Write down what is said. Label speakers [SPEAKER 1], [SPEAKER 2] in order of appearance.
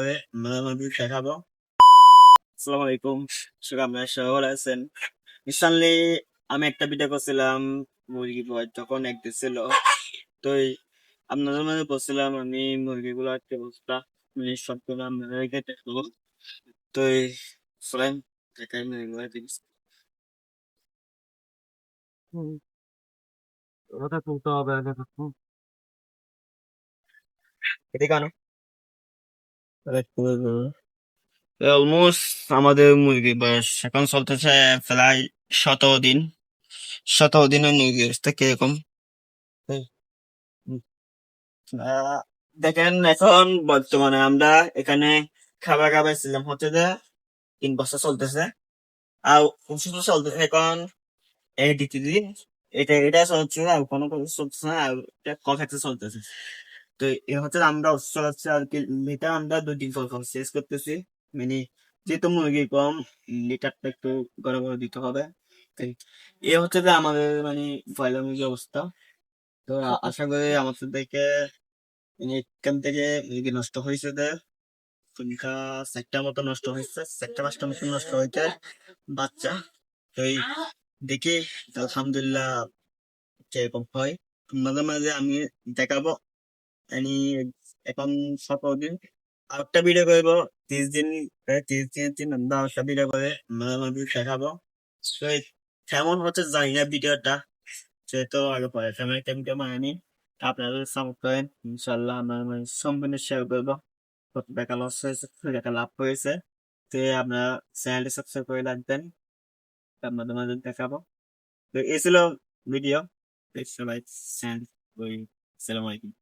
[SPEAKER 1] করে মুরগি দেখাবো। আসসালামু আলাইকুম, আপনারা সবাই ভালো আছেন? রিসেন্টলি আমি একটা ভিডিও করছিলাম মুরগি ভয় যখন এক দিছিল, তো আপনাদের মাঝে বলছিলাম আমি মুরগিগুলো একটা অবস্থা সবগুলো আপনাদেরকে দেখাবো। তো চলেন দেখাই মুরগিগুলো দিন।
[SPEAKER 2] ওটা তুলতে হবে আগে তো।
[SPEAKER 1] এদিকে আনো। অলমোস্ট আমাদের মুরগি বয়স এখন চলতেছে প্রায় 17 দিন। 17 দিনের মুরগির অবস্থা কিরকম? এই, দেখেন এখন বর্তমানে আমরা এখানে খাবার খাবার ছিলাম হচ্ছে যে 3 বছর চলতেছে, আর ওষুধ চলতেছে এখন এই দ্বিতীয় দিন। এটা চলছে আর কোনো কিছু চলতেছে না, আর এটা কফেক্টে চলতেছে। তো এ হচ্ছে আমরা ওষুধ চালাচ্ছি আর কি, লিটার আমরা 2 দিন পর পর শেষ করতেছি। মানে যেহেতু মুরগি কম, লিটারটা একটু গড়ে গড়ে দিতে হবে। তাই এ হচ্ছে যে আমাদের মানে ব্রয়লার মুরগির অবস্থা। তো আশা করি আমাদের দেখে মানে এখান থেকে মুরগি নষ্ট হয়েছে যে সংখ্যা 4টার মতো নষ্ট হয়েছে, 4টা 5টা মতো নষ্ট হয়েছে বাচ্চা। তো এই দেখি আলহামদুলিল্লাহ কিরকম হয় মাঝে মাঝে আমি দেখাবো। আমি এখন 17 দিন আর একটা ভিডিও করবো, 30 দিন, 30 দিন আমরা একটা ভিডিও করে মাঝে মাঝে দেখাবো। তো কেমন হচ্ছে জানি না ভিডিওটা, যেহেতু আগে পরে তেমন একটা ভিডিও বানাইনি। আপনারা সাপোর্ট করেন, ইনশাল্লাহ আমরা সম্পূর্ণ শেয়ার করবো কত টাকা লস হয়েছে কত টাকা লাভ হয়েছে। তো আপনারা চ্যানেলটি সাবস্ক্রাইব করে রাখবেন, আপনাদের মাঝে দেখাবো। তো এই ছিল ভিডিও। সবাই চ্যানেল ওই, আসসালামু আলাইকুম।